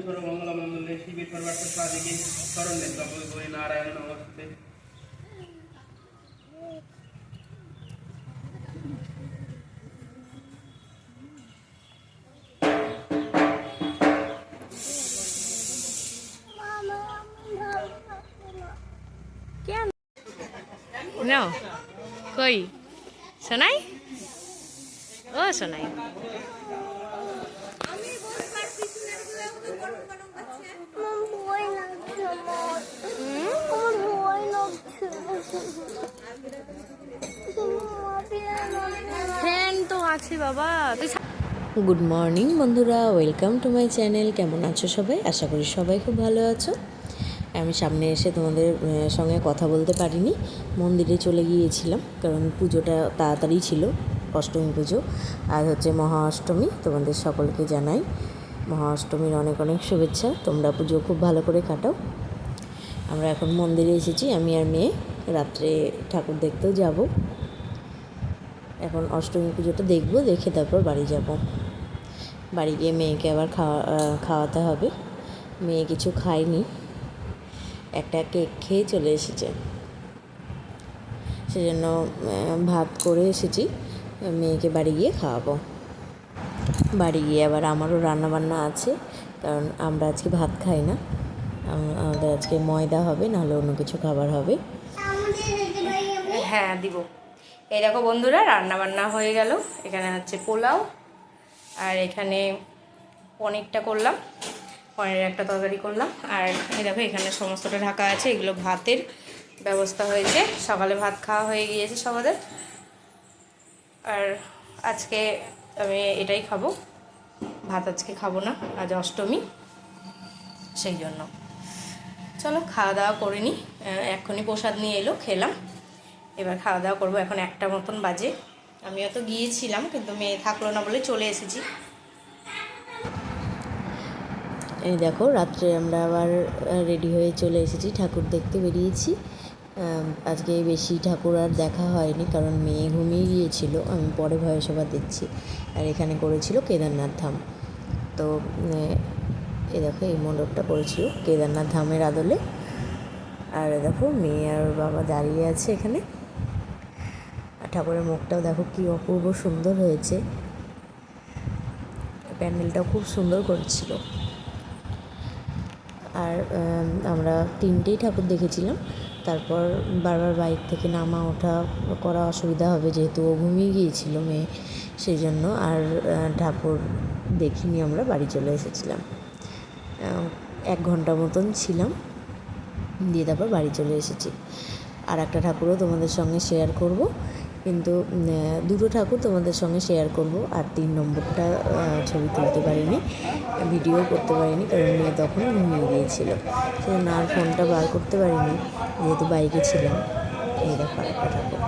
सर्वमंगलमंगले शिवे सर्वार्थसाधिके शरण्ये त्र्यंबके नारायणे नमस्ते। No, koi, Sonai? Oh, Sonai. Fan তো আছে বাবা। গুড মর্নিং বন্ধুরা, ওয়েলকাম টু মাই চ্যানেল। কেমন আছো সবাই? আশা করি সবাই খুব ভালো আছো। আমি সামনে এসে তোমাদের সঙ্গে কথা বলতে পারিনি, মন্দিরে চলে গিয়েছিলাম কারণ পুজোটা তাড়াতাড়ি ছিল, অষ্টমী পুজো। আর হচ্ছে মহা অষ্টমী, তোমাদের সকলকে জানাই মহা অষ্টমীর অনেক অনেক শুভেচ্ছা। তোমরা পুজো খুব ভালো করে কাটাও। আমরা এখন মন্দিরে এসেছি, আমি আর মেয়ে। রাত্রে ঠাকুর দেখতেও যাব। এখন অষ্টমী পুজোটা দেখব, দেখে তারপর বাড়ি যাব। বাড়ি গিয়ে মেয়েকে আবার খাওয়াতে হবে। মেয়ে কিছু খায়নি, একটা কেক খেয়ে চলে এসেছে, সেজন্য ভাত করে এসেছি। মেয়েকে বাড়ি গিয়ে খাওয়াবো। বাড়ি গিয়ে আবার আমারও রান্নাবান্না আছে, কারণ আমরা আজকে ভাত খাই না। আমাদের আজকে ময়দা হবে, নাহলে অন্য কিছু খাবার হবে। হ্যাঁ দিব। এই দেখো বন্ধুরা, রান্নাবান্না হয়ে গেল। এখানে হচ্ছে পোলাও, আর এখানে পনিরটা করলাম, পনিরের একটা তরকারি করলাম। আর এই দেখো এখানে সমস্তটা ঢাকা আছে, এগুলো ভাতের ব্যবস্থা হয়েছে। সকালে ভাত খাওয়া হয়ে গিয়েছে সকালে। আর আজকে আমি এটাই খাবো, ভাত আজকে খাবো না, আজ অষ্টমী, সেই জন্য। চলো খাওয়া দাওয়া করে নিই। এক্ষুনি প্রসাদ নিয়ে এলো, খেলাম। এবার খাওয়া দাওয়া করবো। এখন 1টা মতন বাজে। আমিও তো গিয়েছিলাম, কিন্তু মেয়ে থাকলো না বলে চলে এসেছি। এই দেখো রাত্রে আমরা আবার রেডি হয়ে চলে এসেছি, ঠাকুর দেখতে বেরিয়েছি। আজকে বেশি ঠাকুর আর দেখা হয়নি, কারণ মেয়ে ঘুমিয়ে গিয়েছিল। আমি পরে ভয়েস ওভার দিচ্ছি। আর এখানে করেছিল কেদারনাথ ধাম। তো এই দেখো এই মণ্ডপটা করেছিল কেদারনাথ ধামের আদলে। আর দেখো মেয়ে আর বাবা দাঁড়িয়ে আছে এখানে। আর ঠাকুরের মুখটাও দেখো কি অপূর্ব সুন্দর হয়েছে। প্যান্ডেলটাও খুব সুন্দর করেছিল। আর আমরা 3টেই ঠাকুর দেখেছিলাম। তারপর বারবার বাইক থেকে নামা ওঠা করা অসুবিধা হবে, যেহেতু ও ঘুমিয়ে গিয়েছিল মেয়ে, সেই জন্য আর ঠাকুর দেখিনি। আমরা বাড়ি চলে এসেছিলাম, 1 ঘন্টা মতন ছিলাম, দিয়ে তারপর বাড়ি চলে এসেছি। আর একটা ঠাকুরও তোমাদের সঙ্গে শেয়ার করব, কিন্তু 2টো ঠাকুর তোমাদের সঙ্গে শেয়ার করব। আর 3 নম্বরটা ছবি তুলতে পারিনি, ভিডিও করতে পারিনি, কারণ মেয়ে তখন ঘুমিয়ে গিয়েছিল, সেজন্য আর ফোনটা বার করতে পারিনি, যেহেতু বাইকে ছিলাম। এই দেখো একটা ঠাকুর।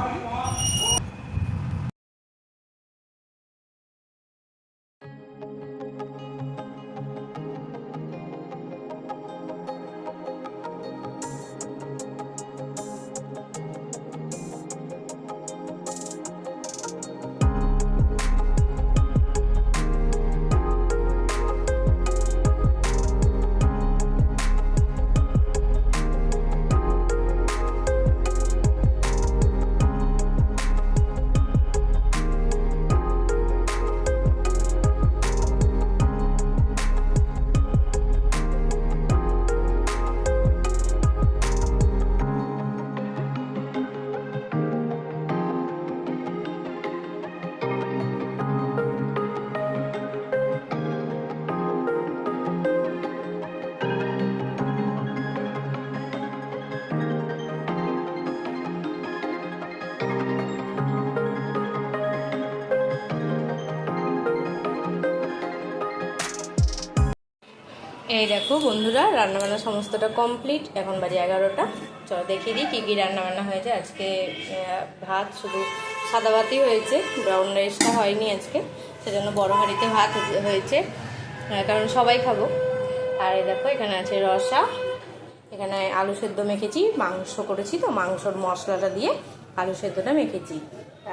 এই দেখো বন্ধুরা, রান্নাবান্না সমস্তটা কমপ্লিট। এখন বাজে 11টা। চলো দেখিয়ে দিই কী কী রান্নাবান্না হয়েছে আজকে। ভাত শুধু সাদা ভাতই হয়েছে, ব্রাউন রাইসটা হয়নি আজকে, সেজন্য বড় হাঁড়িতে ভাত হয়েছে, কারণ সবাই খাবো। আর এই দেখো এখানে আছে রসা, এখানে আলু সেদ্ধ মেখেছি, মাংস করেছি, তো মাংসর মশলাটা দিয়ে আলু সেদ্ধটা মেখেছি।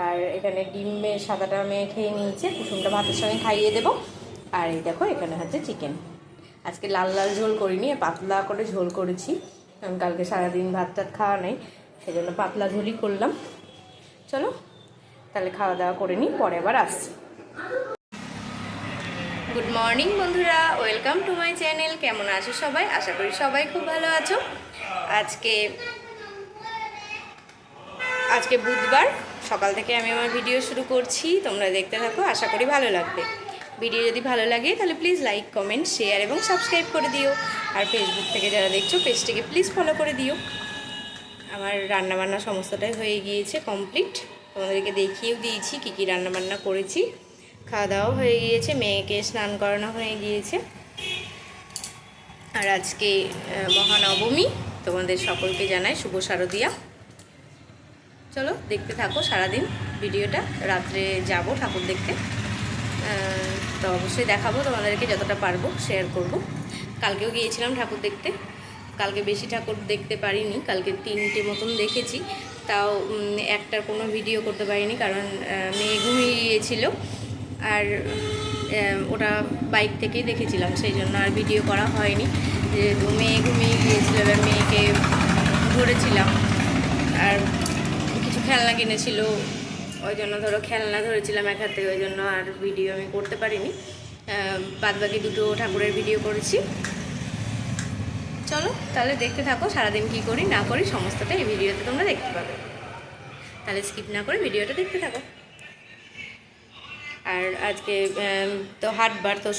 আর এখানে ডিমের সাদাটা খেয়ে নিয়েছে, কুসুমটা ভাতের সঙ্গে খাইয়ে দেবো। আর এই দেখো এখানে হচ্ছে চিকেন। আজকে লাল লাল ঝোল করিনি, পাতলা করে ঝোল করেছি, কারণ কালকে সারাদিন ভাত টাত খাওয়া নেই, সেই জন্য পাতলা ঝোলই করলাম। চলো তাহলে খাওয়া দাওয়া করে নিই, পরে আবার আসছি। গুড মর্নিং বন্ধুরা, ওয়েলকাম টু মাই চ্যানেল। কেমন আছো সবাই? আশা করি সবাই খুব ভালো আছো। আজকে বুধবার, সকাল থেকে আমি আমার ভিডিও শুরু করছি, তোমরা দেখতে থাকো, আশা করি ভালো লাগবে। ভিডিও যদি ভালো লাগে তাহলে প্লিজ লাইক, কমেন্ট, শেয়ার এবং সাবস্ক্রাইব করে দিও। আর ফেসবুক থেকে যারা দেখছো পেজটিকে প্লিজ ফলো করে দিও। আমার রান্নাবান্না সমস্তটাই হয়ে গিয়েছে, কমপ্লিট। তোমাদেরকে দেখিয়েও দিয়েছি কী কী রান্নাবান্না করেছি। খাওয়া দাওয়াও হয়ে গিয়েছে, মেয়েকে স্নান করানো হয়ে গিয়েছে। আর আজকে মহানবমী, তোমাদের সকলকে জানাই শুভ শারদিয়া। চলো দেখতে থাকো সারাদিন ভিডিওটা। রাত্রে যাব ঠাকুর দেখতে, তো অবশ্যই দেখাবো তোমাদেরকে, যতটা পারবো শেয়ার করব। কালকেও গিয়েছিলাম ঠাকুর দেখতে, কালকে বেশি ঠাকুর দেখতে পারিনি, কালকে 3টে মতন দেখেছি, তাও একটার কোনো ভিডিও করতে পারিনি, কারণ মেয়ে ঘুমিয়ে গিয়েছিল। আর ওটা বাইক থেকেই দেখেছিলাম, সেই জন্য আর ভিডিও করা হয়নি। যেহেতু মেয়ে ঘুমিয়ে গিয়েছিল, এবার মেয়েকে ধরেছিলাম। আর কিছু খেলনা কিনেছিল, ওই জন্য ধরো খেলনা ধরেছিলাম এক হাতে, ওই জন্য আর ভিডিও আমি করতে পারিনি। বাদবাকি 2টো ঠাকুরের ভিডিও করেছি। চলো তাহলে দেখতে থাকো সারাদিন কী করি না করি সমস্তটা এই ভিডিওতে তোমরা দেখতে পাবে। তাহলে স্কিপ না করে ভিডিওটা দেখতে থাকো। আর আজকে তো হাটবার, তো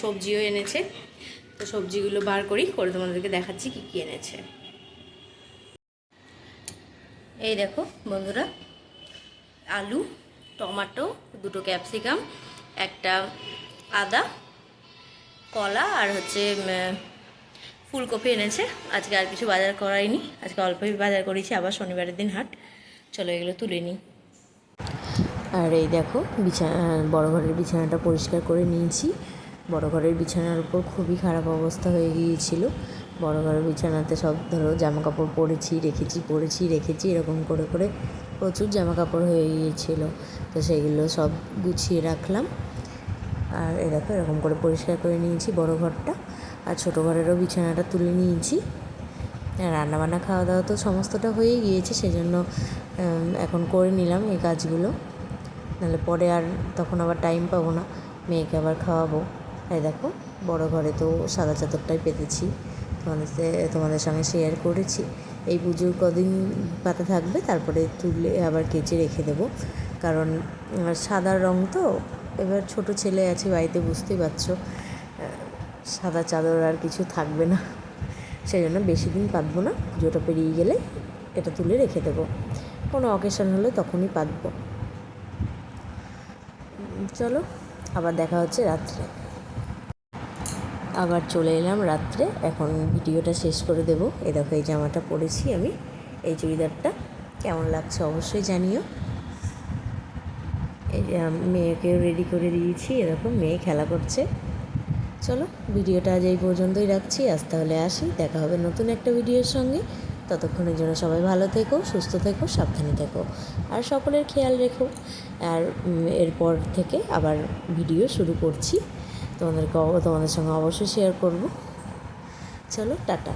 সবজিও এনেছে, তো সবজিগুলো বার করে তোমাদেরকে দেখাচ্ছি কী কী এনেছে। এই দেখো বন্ধুরা, আলু, টমেটো, 2টো ক্যাপসিকাম, একটা আদা, কলা, আর হচ্ছে ফুলকপি এনেছে। আজকে আর কিছু বাজার করাইনি, আজকে অল্পই বাজার করেছি, আবার শনিবারের দিন হাট। চলো এগুলো তুলে নিই। আর এই দেখো বড় ঘরের বিছানাটা পরিষ্কার করে নিয়েছি। বড় ঘরের বিছানার উপর খুবই খারাপ অবস্থা হয়ে গিয়েছিল। বড় ঘরের বিছানাতে সব ধরো জামা কাপড় পরেছি রেখেছি এরকম করে করে প্রচুর জামা কাপড় হয়ে গিয়েছিল, তো সেগুলো সব গুছিয়ে রাখলাম। আর এই দেখো এরকম করে পরিষ্কার করে নিয়েছি বড় ঘরটা। আর ছোটো ঘরেরও বিছানাটা তুলে নিয়েছি। রান্নাবান্না খাওয়া দাওয়া তো সমস্তটা হয়েই গিয়েছে, সেজন্য এখন করে নিলাম এই কাজগুলো, নাহলে পরে আর তখন আবার টাইম পাবো না, মেয়েকে আবার খাওয়াবো। এই দেখো বড় ঘরে তো সাদা চাদরটাই পেতেছি, তোমাদের সঙ্গে শেয়ার করেছি। এই পুজোর কদিন পাতা থাকবে, তারপরে তুলে আবার কেচে রেখে দেবো, কারণ সাদা রং তো। এবার ছোট ছেলে আছে বাড়িতে, বুঝতেই পারছো, সাদা চাদর আর কিছু থাকবে না, সেই জন্য বেশি দিন পাতবো না। পুজোটা পেরিয়ে গেলে এটা তুলে রেখে দেবো, কোনো অকেশন হলে তখনই পাতবো। চলো আবার দেখা হচ্ছে রাত্রে। আবার চলে এলাম রাত্রে, এখন ভিডিওটা শেষ করে দেবো। এই দেখো এই জামাটা পরেছি আমি, এই চুড়িদারটা কেমন লাগছে অবশ্যই জানিও। এই মেয়েকেও রেডি করে দিয়েছি, এরকম মেয়ে খেলা করছে। চলো ভিডিওটা আজ এই পর্যন্তই রাখছি, আজ তাহলে আসি, দেখা হবে নতুন একটা ভিডিওর সঙ্গে। ততক্ষণের জন্য সবাই ভালো থেকো, সুস্থ থেকো, সাবধানে থেকো, আর সকলের খেয়াল রেখো। আর এরপর থেকে আবার ভিডিও শুরু করছি, তোমাদের সঙ্গে অবশ্যই শেয়ার করব। চলো টাটা।